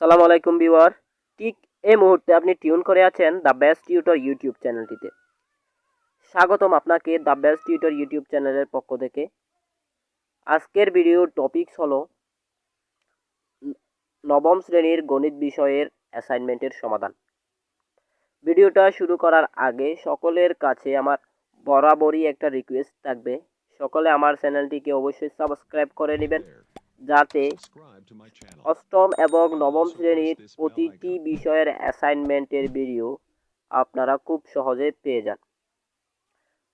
আসসালামু আলাইকুম ভিউয়ার। ঠিক এই মুহূর্তে আপনি টিউন করে আছেন দ্য বেস্ট টিউটর ইউটিউব চ্যানেলটিতে। স্বাগতম আপনাকে দ্য বেস্ট টিউটর ইউটিউব চ্যানেলের পক্ষ থেকে। আজকের ভিডিওর টপিকস হলো নবম শ্রেণীর গণিত বিষয়ের অ্যাসাইনমেন্টের সমাধান। ভিডিওটা শুরু করার আগে সকলের কাছে আমার বরাবরই একটা রিকোয়েস্ট থাকবে, সকলে আমার চ্যানেলটিকে অবশ্যই সাবস্ক্রাইব করে নেবেন, যাতে অষ্টম এবং নবম শ্রেণীর প্রতিটি বিষয়ের অ্যাসাইনমেন্টের ভিডিও আপনারা খুব সহজে পেয়ে যান।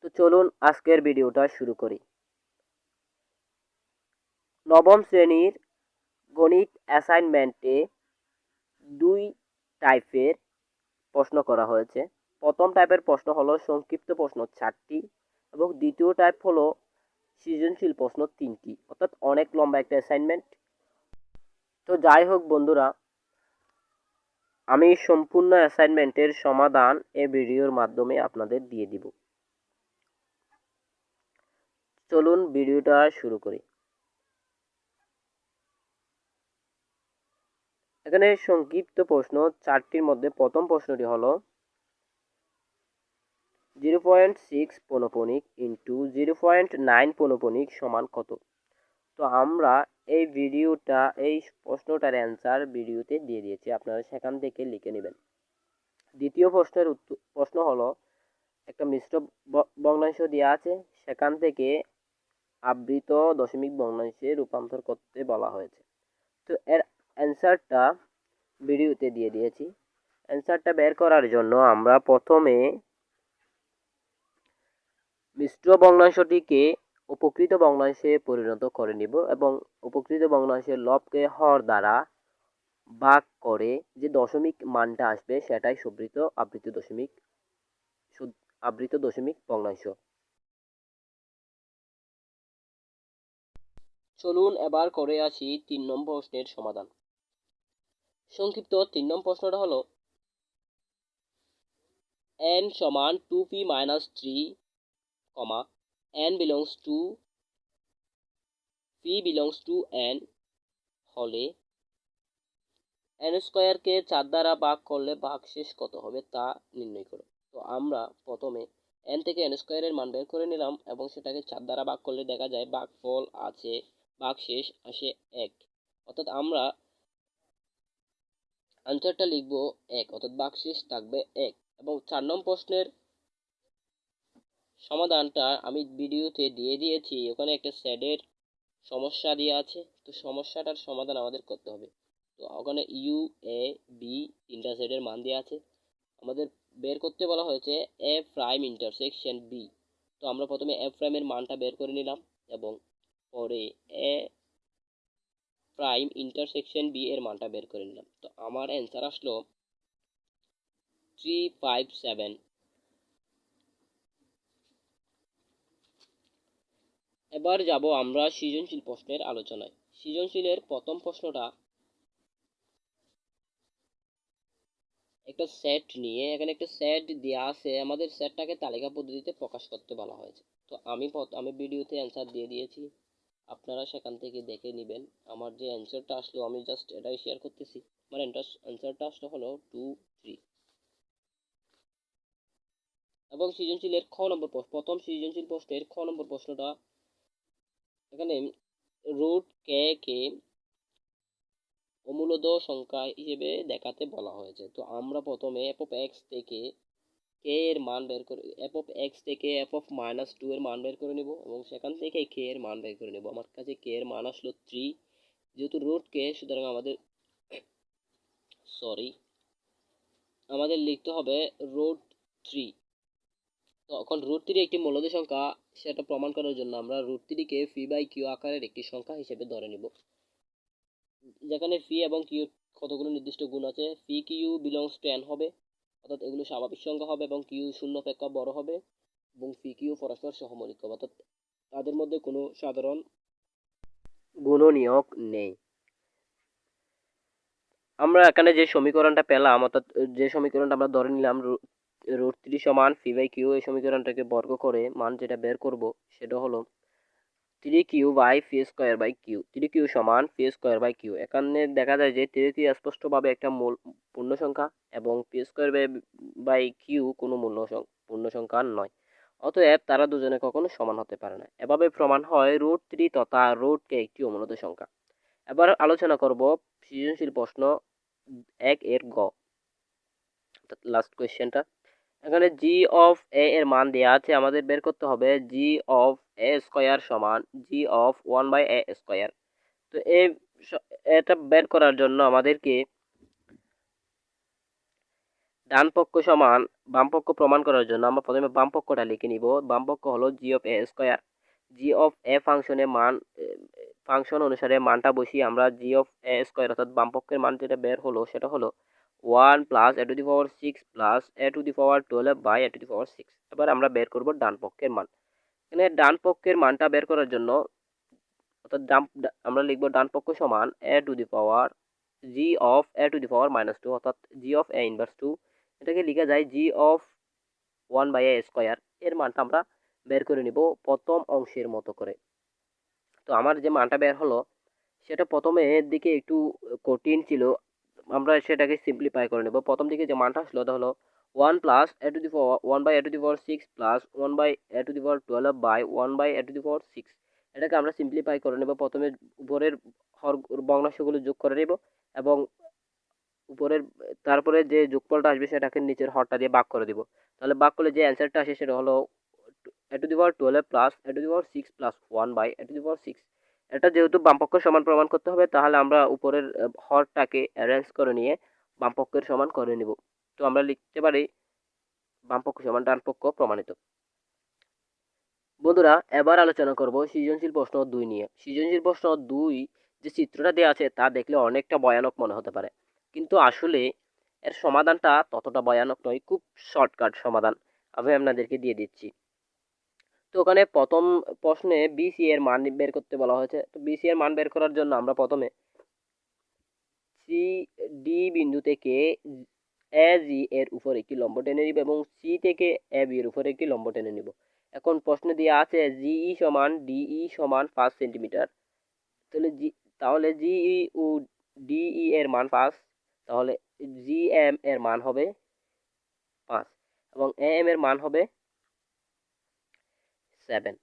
তো চলুন আজকের ভিডিওটা শুরু করি। নবম শ্রেণীর গণিত অ্যাসাইনমেন্টে দুই টাইপের প্রশ্ন করা হয়েছে। প্রথম টাইপের প্রশ্ন হলো সংক্ষিপ্ত প্রশ্ন 4টি এবং দ্বিতীয় টাইপ হলো সৃজনশীল প্রশ্ন 3টি, অর্থাৎ অনেক লম্বা একটা অ্যাসাইনমেন্ট। তো যাই হোক বন্ধুরা, আমি সম্পূর্ণ অ্যাসাইনমেন্টের সমাধান এই ভিডিওর মাধ্যমে আপনাদের দিয়ে দিব। চলুন ভিডিওটা শুরু করি। এখানে সংক্ষিপ্ত প্রশ্ন 4টির মধ্যে প্রথম প্রশ্নটি হলো 0.6 পৌনঃপুনিক ইন্টু 0.9 পৌনঃপুনিক সমান কত। তো আমরা এই প্রশ্নটার অ্যান্সার ভিডিওতে দিয়ে দিয়েছি, আপনারা সেখান থেকে লিখে নেবেন। দ্বিতীয় প্রশ্ন হলো একটা মিশ্র ভগ্নাংশ দেওয়া আছে, সেখান থেকে আবৃত দশমিক ভগ্নাংশে রূপান্তর করতে বলা হয়েছে। তো এর অ্যান্সারটা ভিডিওতে দিয়ে দিয়েছি। অ্যান্সারটা বের করার জন্য আমরা প্রথমে মিশ্র ভগ্নাংশটিকে উপকৃত ভগ্নাংশে পরিণত করে নিব এবং উপকৃত ভগ্নাংশের লবকে হর দ্বারা ভাগ করে যে দশমিক মানটা আসবে সেটাই আবৃত দশমিক ভগ্নাংশ। চলুন এবার করে আসি 3 নম্বর প্রশ্নের সমাধান। সংক্ষিপ্ত 3 নম্বর প্রশ্নটা হলো n সমান 2p minus 3, n belongs to p belongs to n হলে n স্কয়ারকে 4 দ্বারা ভাগ করলে ভাগশেষ কত হবে তা নির্ণয় করো। তো আমরা প্রথমে n থেকে n স্কয়ারের মান বের করে নিলাম এবং সেটাকে 4 দ্বারা ভাগ করলে দেখা যায় ভাগফল আছে, ভাগশেষ আসে 1, অর্থাৎ আমরা আনসারটা লিখব 1, অর্থাৎ ভাগশেষ থাকবে 1। এবং 4 নম্বর প্রশ্নের সমাধানটা আমি ভিডিওতে দিয়ে দিয়েছি, ওখানে একটা সেটের সমস্যা দেওয়া আছে। তো সমস্যাটার সমাধান আমাদের করতে হবে। তো ওখানে ইউ এ বি তিনটা সেটের মান দেওয়া আছে, আমাদের বের করতে বলা হয়েছে এ প্রাইম ইন্টারসেকশন বি। তো আমরা প্রথমে এ প্রাইমের মানটা বের করে নিলাম এবং পরে এ প্রাইম ইন্টারসেকশন বি এর মানটা বের করে নিলাম। তো আমার অ্যান্সার আসলো 357। এবার যাব আমরা সৃজনশীল প্রশ্নের আলোচনায়। সৃজনশীলের প্রথম প্রশ্নটা একটা সেট নিয়ে, এখানে একটা সেট দেওয়া আছে, আমাদের সেটটাকে তালিকা পদ্ধতিতে প্রকাশ করতে বলা হয়েছে। তো আমি ভিডিওতে অ্যান্সার দিয়ে দিয়েছি, আপনারা সেখান থেকে দেখে নেবেন। আমার যে অ্যান্সারটা আসলো আমি জাস্ট এটাই শেয়ার করতেছি। আমার অ্যান্সারটা আসলো হলো 2, 3। এবং সৃজনশীলের প্রথম সৃজনশীল প্রশ্নের খ নম্বর প্রশ্নটা, এখানে রুট কে অমূলদ সংখ্যা হিসেবে দেখাতে বলা হয়েছে। তো আমরা প্রথমে এফ অফ এক্স থেকে কে এর মান বের করে, এফ অফ এক্স থেকে এফ অফ মাইনাস 2 এর মান বের করে নেব এবং সেখান থেকে কে এর মান বের করে নেব। আমার কাছে কে এর মান আসলো 3, যেহেতু রুট কে সুতরাং আমাদের লিখতে হবে রুট 3। তো এখন রুট 3 একটি মূলদ সংখ্যা, সেটা প্রমাণ করার জন্য আমরা রুট 3 কে ফি বাই কিউ আকারের একটি সংখ্যা হিসেবে ধরে নিব, যেখানে ফি এবং কিউ কতগুলো নির্দিষ্ট গুণ আছে। ফি কিউ বিলংস টু এন হবে, অর্থাৎ এগুলো স্বাভাবিক সংখ্যা হবে এবং কিউ শূন্য অপেক্ষা বড় হবে এবং ফি কিউ পরস্পর সহমৌলিক হবে, অর্থাৎ তাদের মধ্যে কোনো সাধারণ গুণনীয়ক নেই। আমরা এখানে যে সমীকরণটা পেলাম, অর্থাৎ যে সমীকরণটা আমরা ধরে নিলাম রুট 3 সমান ফি বাই কিউ, এই সমীকরণটাকে বর্গ করে মান যেটা বের করব সেটা হলো 3q/p²/q, 3q সমান p² q। এখানে দেখা যায় যে 3q স্পষ্টভাবে একটা পূর্ণ সংখ্যা এবং p²/q কোনো পূর্ণ সংখ্যা নয়। অতএব তারা দুজনে কখনো সমান হতে পারে না। এভাবে প্রমাণ হয় √3 তথা √k একটি অমূলত সংখ্যা। এবার আলোচনা করব সৃজনশীল প্রশ্ন 1 এর গ, লাস্ট কোয়েশ্চেনটা। এখানে জি অফ এ এর মান দেওয়া আছে, আমাদের বের করতে হবে জি অফ এ স্কোয়ার সমান জি অফ 1/a²। তো এটা বের করার জন্য আমাদেরকে ডান পক্ষ সমান বাম পক্ষ প্রমাণ করার জন্য আমরা প্রথমে বাম পক্ষটা লিখে নিব। বাম পক্ষ হলো G of A square. G of A function অনুসারে মানটা বসিয়ে আমরা জি অফ এ স্কোয়ার অর্থাৎ বাম পক্ষের মান যেটা বের হলো সেটা হলো 1 plus a to the power 6 plus a to the power 12/a²। এবার আমরা বের করব ডান পক্ষের মান। এখানে ডান পক্ষের মানটা বের করার জন্য অর্থাৎ আমরা লিখব ডান পক্ষ সমান a to the power G of a to the power -2 অর্থাৎ জি অফ a ইনভার্স 2। এটাকে লেখা যায় জি অফ 1/a²। এর মানটা আমরা বের করে নিব প্রথম অংশের মতো করে। তো আমার যে মানটা বের হলো সেটা প্রথমে এর দিকে একটু কঠিন ছিল, আমরা সেটাকে সিম্পলিফাই করে নেব। প্রথম দিকে যে মানটা আসলো ওটা হলো 1 plus a to the power 1/a² 6 plus 1/a² এটাকে আমরা সিম্পলিফাই করে নেব। প্রথমে উপরের ভগ্নাংশগুলো যোগ করে নেব এবং উপরের তারপরে যে যোগফলটা আসবে সেটাকে নিচের হরটা দিয়ে ভাগ করে দিব। তাহলে ভাগ করলে যে অ্যান্সারটা আসে সেটা হলো a² plus a6 plus 1/a6। এটা যেহেতু বামপক্ষের সমান প্রমাণ করতে হবে তাহলে আমরা উপরের হরটাকে অ্যারেঞ্জ করে নিয়ে বামপক্ষের সমান করে নিব। তো আমরা লিখতে পারি বামপক্ষ সমান ডানপক্ষ প্রমাণিত। বন্ধুরা এবার আলোচনা করব সৃজনশীল প্রশ্ন 2 নিয়ে। সৃজনশীল প্রশ্ন 2 যে চিত্রটা দেওয়া আছে তা দেখলে অনেকটা ভয়ানক মনে হতে পারে, কিন্তু আসলে এর সমাধানটা ততটা ভয়ানক নয়, খুব শর্টকাট সমাধান আমি আপনাদেরকে দিয়ে দিচ্ছি। তো ওখানে প্রথম প্রশ্নে বিসি এর মান বের করতে বলা হয়েছে। তো বিসি এর মান বের করার জন্য আমরা প্রথমে সি ডি বিন্দু থেকে এ জি এর উপর একটি লম্ব টেনে নিব এবং সি থেকে এ বি এর উপর একটি লম্ব টেনে নিব। এখন প্রশ্নে দেওয়া আছে জিই সমান ডিই সমান 5 সেন্টিমিটার। তাহলে জিই ও ডিই এর মান 5, তাহলে জি এম এর মান হবে 5 এবং এ এম এর মান হবে 7।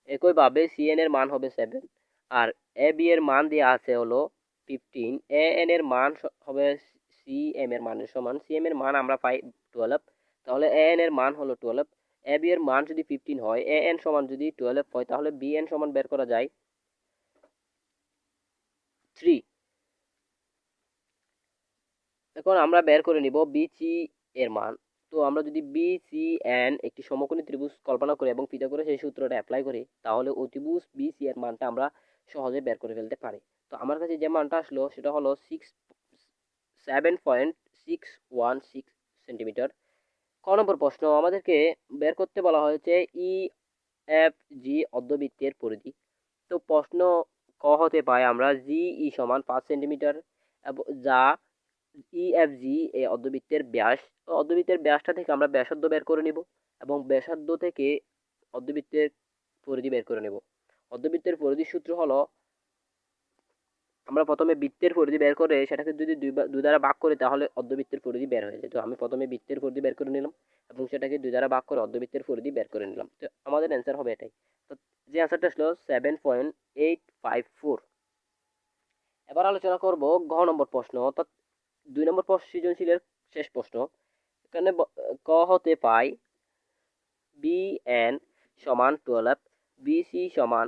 একইভাবে সিএন এর মান হবে 7 আর এ বি এর মান দেওয়া আছে হলো 15। এ এন এর মান হবে সি এম এর মানের সমান। সি এম এর মান আমরা পাই 12, তাহলে এ এন এর মান হলো 12। এ বি এর মান যদি 15 হয়, এ এন সমান যদি 12 হয়, তাহলে বি এন সমান বের করা যায় 3। এখন আমরা বের করে নিব বিসি এর মান। তো আমরা যদি বিসি এন একটি সমকোণী ত্রিভুজ কল্পনা করি এবং পিথাগোরাস সেই সূত্রটা অ্যাপ্লাই করি তাহলে অতিভুজ বিসি এর মানটা আমরা সহজে বের করে ফেলতে পারি। তো আমার কাছে যে মানটা আসলো সেটা হলো 7.616 সেন্টিমিটার। ক নম্বর প্রশ্ন আমাদেরকে বের করতে বলা হয়েছে ই এফ জি অর্ধবৃত্তের পরিধি। তো প্রশ্ন ক হতে পাই আমরা জি সমান 5 সেন্টিমিটার এবং যা ইএফজি এই অর্ধবৃত্তের ব্যাস। অর্ধবৃত্তের ব্যাসটা থেকে আমরা ব্যাসার্ধ বের করে নিব এবং ব্যাসার্ধ থেকে অর্ধবৃত্তের পরিধি বের করে নেব। অর্ধবৃত্তের পরিধির সূত্র হলো আমরা প্রথমে বৃত্তের পরিধি বের করে সেটাকে যদি দুই দ্বারা ভাগ করি তাহলে অর্ধবৃত্তের পরিধি বের হয়ে যায়। তো আমি প্রথমে বৃত্তের পরিধি বের করে নিলাম এবং সেটাকে দুই দ্বারা ভাগ করে অর্ধবৃত্তের পরিধি বের করে নিলাম। তো আমাদের অ্যান্সার হবে এটাই। তো যে অ্যান্সারটা আসলো 7.854। এবার আলোচনা করব ঘ নম্বর প্রশ্ন অর্থাৎ 2 নম্বর প্রশ্ন সৃজনশীলের শেষ প্রশ্ন। এখানে ক হতে পাই বিএন সমান 12, বিসি সমান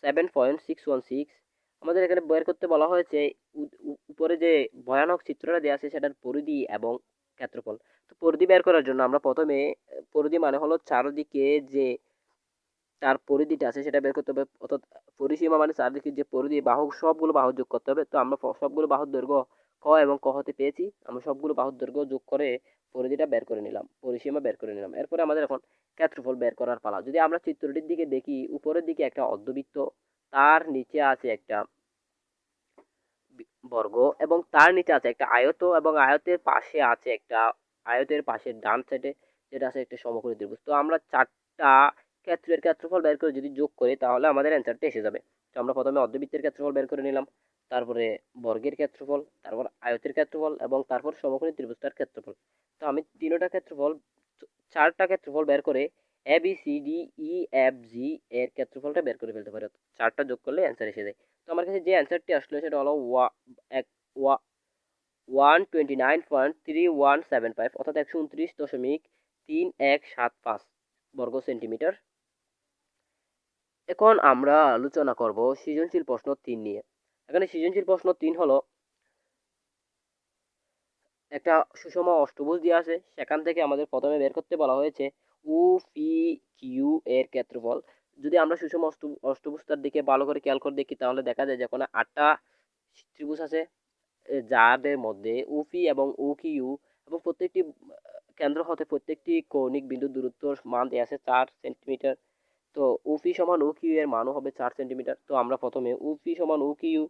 7.616। আমাদের এখানে বের করতে বলা হয়েছে উপরে যে ভয়ানক চিত্রটা দেওয়া আছে সেটার পরিধি এবং ক্ষেত্রফল। তো পরিধি বের করার জন্য আমরা প্রথমে পরিধি মানে হলো চারদিকে যে তার পরিধিটা আছে সেটা বের করতে হবে, অর্থাৎ পরিসীমা মানে চারদিকে যে পরিধি বাহু সবগুলো বাহু যোগ করতে হবে। তো আমরা সবগুলো বাহুর দৈর্ঘ্য ক এবং ক হতে পেয়েছি, আমরা সবগুলো বাহুর দৈর্ঘ্য যোগ করে পরিধিটা বের করে নিলাম, পরিসীমা বের করে নিলাম। এরপরে আমাদের এখন ক্ষেত্রফল বের করার পালা। যদি আমরা চিত্রটির দিকে দেখি, উপরের দিকে একটা অর্ধবৃত্ত, তার নিচে আছে একটা বর্গ এবং তার নিচে আছে একটা আয়ত এবং আয়তের পাশে আছে একটা আয়তের পাশের ডান সাইডে যেটা আছে একটা সমকোণী ত্রিভুজ। তো আমরা চারটা ক্ষেত্রের ক্ষেত্রফল বের করে যদি যোগ করি তাহলে আমাদের অ্যান্সারটা এসে যাবে। তো আমরা প্রথমে অর্ধবৃত্তের ক্ষেত্রফল বের করে নিলাম, তারপরে বর্গের ক্ষেত্রফল, তারপর আয়তের ক্ষেত্রফল এবং তারপর সমকোণী ত্রিভুজটার ক্ষেত্রফল। তো আমি তিনটা ক্ষেত্রফল, চারটা ক্ষেত্রফল বের করে A B C D E F G এর ক্ষেত্রফলটা বের করে ফেলতে পারি। চারটা যোগ করলে অ্যান্সার এসে যায়। তো আমার কাছে যে অ্যান্সারটি আসলো সেটা হলো 129.3175 অর্থাৎ 129.3175 বর্গ সেন্টিমিটার। এখন আমরা আলোচনা করব সৃজনশীল প্রশ্ন 3 নিয়ে। এখানে সৃজনশীল প্রশ্ন 3 হলো একটা সুষম অষ্টভুজ দেওয়া আছে, সেখান থেকে আমাদের প্রথমে বের করতে বলা হয়েছে ও পি কিউ এর ক্ষেত্রফল। যদি আমরা সুষম অষ্টভুজটার দিকে ভালো করে খেয়াল করে দেখি তাহলে দেখা যায় যে কোনো 8টা ত্রিভুজ আছে, যাদের মধ্যে ওপি এবং ও কিউ এবং প্রত্যেকটি কেন্দ্র হতে প্রত্যেকটি কৌণিক বিন্দুর দূরত্ব মান দেওয়া আছে 4 সেন্টিমিটার। তো ওপি সমান ও কিউ এর মানও হবে 4 সেন্টিমিটার। তো আমরা প্রথমে ওপি সমান ও কিউ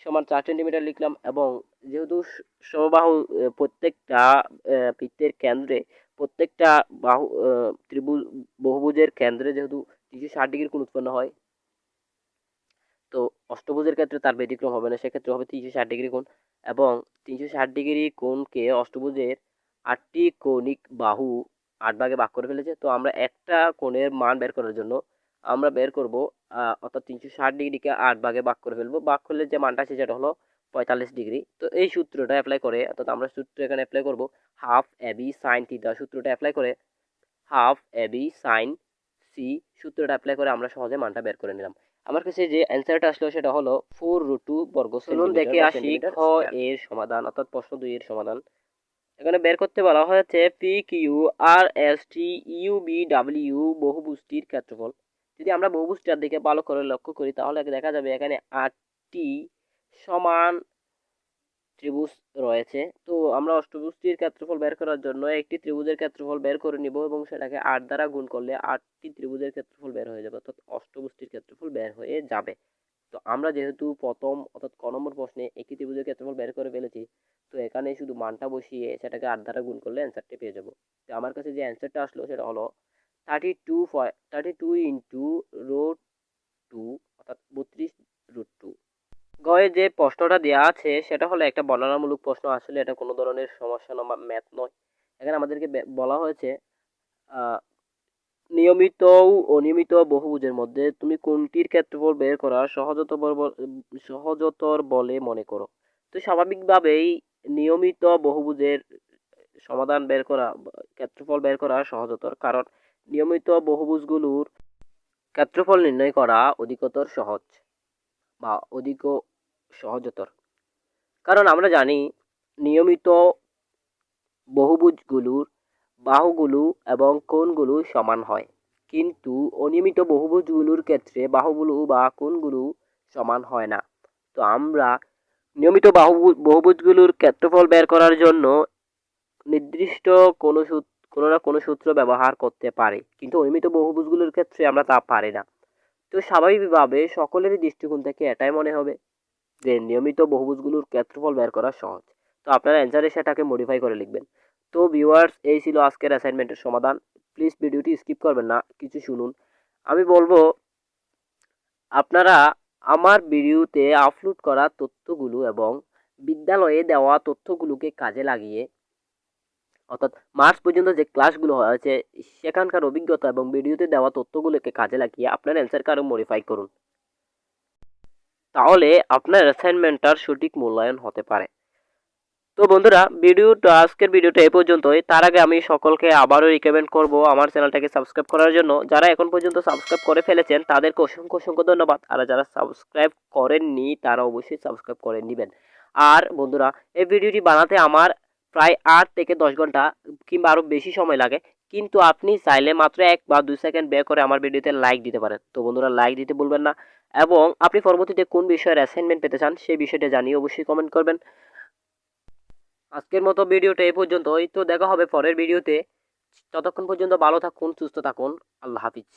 সমান 4 সেন্টিমিটার লিখলাম, এবং যেহেতু সমবাহু প্রত্যেকটা বৃত্তের কেন্দ্রে, প্রত্যেকটা বাহু ত্রিভুজ বহুভুজের কেন্দ্রে যেহেতু 360 ডিগ্রি কোণ উৎপন্ন হয়, তো অষ্টভুজের ক্ষেত্রে তার ব্যতিক্রম হবে না, সেক্ষেত্রে হবে 360 ডিগ্রি কোণ। এবং 360 ডিগ্রি কোণকে অষ্টভুজের 8টি কৌণিক বাহু 8 ভাগে ভাগ করে ফেলেছে। তো আমরা একটা কোণের মান বের করার জন্য আমরা বের করব, অর্থাৎ 360 ডিগ্রিকে 8 ভাগে ভাগ করে ফেলবো। ভাগ করলে যে মানটা আছে সেটা হলো 45 ডিগ্রি। তো এই সূত্রটা অ্যাপ্লাই করে, অর্থাৎ আমরা সূত্র এখানে অ্যাপ্লাই করব half A B sine theta. সূত্রটা অ্যাপ্লাই করে half A B sign C সূত্রটা অ্যাপ্লাই করে আমরা সহজে মানটা বের করে নিলাম। আমার কাছে যে অ্যান্সারটা আসলো সেটা হলো 4√2 বর্গ সেন্টিমিটার। দেখে আসি খ এর সমাধান, অর্থাৎ প্রশ্ন 2 এর সমাধান। এখানে বের করতে বলা হয়েছে P Q R S T U B W বহুভুজটির ক্ষেত্রফল। যদি আমরা বহুভুজটার দিকে ভালো করে লক্ষ্য করি তাহলে দেখা যাবে এখানে 8টি সমান ত্রিভুজ রয়েছে। তো আমরা অষ্টভুজটির ক্ষেত্রফল বের করার জন্য একটি ত্রিভুজের ক্ষেত্রফল বের করে নিব এবং সেটাকে 8 দ্বারা গুণ করলে 8টি ত্রিভুজের ক্ষেত্রফল বের হয়ে যাবে, অর্থাৎ অষ্টভুজটির ক্ষেত্রফল বের হয়ে যাবে। তো আমরা যেহেতু প্রথম অর্থাৎ ক নম্বর প্রশ্নে একটি ত্রিভুজের ক্ষেত্রফল বের করে ফেলেছি, তো এখানে শুধু মানটা বসিয়ে সেটাকে 8 দ্বারা গুণ করলে অ্যান্সারটি পেয়ে যাব। তো আমার কাছে যে অ্যান্সারটা আসলো সেটা হলো 32 ইন্টু রুট 2, অর্থাৎ 32√2। গয়ে যে প্রশ্নটা দেওয়া আছে সেটা হলো একটা বর্ণনামূলক প্রশ্ন। আসলে এটা কোনো ধরনের সমস্যা বা ম্যাথ নয়। এখানে আমাদেরকে বলা হয়েছে নিয়মিত ও অনিয়মিত বহুভুজের মধ্যে তুমি কোনটির ক্ষেত্রফল বের করা সহজতর বলে মনে করো। তো স্বাভাবিকভাবেই নিয়মিত বহুভুজের সমাধান বের করা, ক্ষেত্রফল বের করা সহজতর, কারণ নিয়মিত বহুভুজগুলোর ক্ষেত্রফল নির্ণয় করা অধিকতর সহজ বা অধিক সহজতর। কারণ আমরা জানি নিয়মিত বহুভুজগুলোর বাহুগুলো এবং কোণগুলো সমান হয়, কিন্তু অনিয়মিত বহুভুজগুলোর ক্ষেত্রে বাহুগুলো বা কোণগুলো সমান হয় না। তো আমরা নিয়মিত বহুভুজগুলোর ক্ষেত্রফল বের করার জন্য নির্দিষ্ট কোনো না কোনো সূত্র ব্যবহার করতে পারি, কিন্তু অনিয়মিত বহুভুজগুলোর ক্ষেত্রে আমরা তা পারি না। তো স্বাভাবিকভাবে সকলেরই দৃষ্টিকোণ থেকে এটাই মনে হবে যে নিয়মিত বহুভুজগুলোর ক্ষেত্রফল বের করা সহজ। তো আপনারা অ্যান্সারে সেটাকে মডিফাই করে লিখবেন। তো ভিউয়ার্স, এই ছিল আজকের অ্যাসাইনমেন্টের সমাধান। প্লিজ ভিডিওটি স্কিপ করবেন না, কিছু শুনুন। আমি বলবো আপনারা আমার ভিডিওতে আপলোড করা তথ্যগুলো এবং বিদ্যালয়ে দেওয়া তথ্যগুলোকে কাজে লাগিয়ে, অর্থাৎ মার্চ পর্যন্ত যে ক্লাসগুলো হয়েছে সেখানকার অভিজ্ঞতা এবং ভিডিওতে দেওয়া তথ্যগুলোকে কাজে লাগিয়ে আপনার অ্যান্সারকে আরও মডিফাই করুন। তাহলে আপনার অ্যাসাইনমেন্টটার সঠিক মূল্যায়ন হতে পারে। তো বন্ধুরা, আজকের ভিডিওটা এই পর্যন্তই। তার আগে আমি সকলকে আবারও রিকমেন্ড করব আমার চ্যানেলটাকে সাবস্ক্রাইব করার জন্য। যারা এখন পর্যন্ত সাবস্ক্রাইব করে ফেলেছেন তাদেরকে অসংখ্য অসংখ্য ধন্যবাদ, আর যারা সাবস্ক্রাইব করেননি তারা অবশ্যই সাবস্ক্রাইব করে নেবেন। আর বন্ধুরা, এই ভিডিওটি বানাতে আমার প্রায় 8 থেকে 10 ঘন্টা কিংবা আরও বেশি সময় লাগে, কিন্তু আপনি চাইলে মাত্র 1 বা 2 সেকেন্ড ব্যয় করে আমার ভিডিওতে লাইক দিতে পারেন। তো বন্ধুরা, লাইক দিতে ভুলবেন না, এবং আপনি পরবর্তীতে কোন বিষয়ের অ্যাসাইনমেন্ট পেতে চান সেই বিষয়টা জানিয়ে অবশ্যই কমেন্ট করবেন। আজকের মতো ভিডিওটা এই পর্যন্তই। তো দেখা হবে পরের ভিডিওতে। ততক্ষণ পর্যন্ত ভালো থাকুন, সুস্থ থাকুন। আল্লাহ হাফিজ।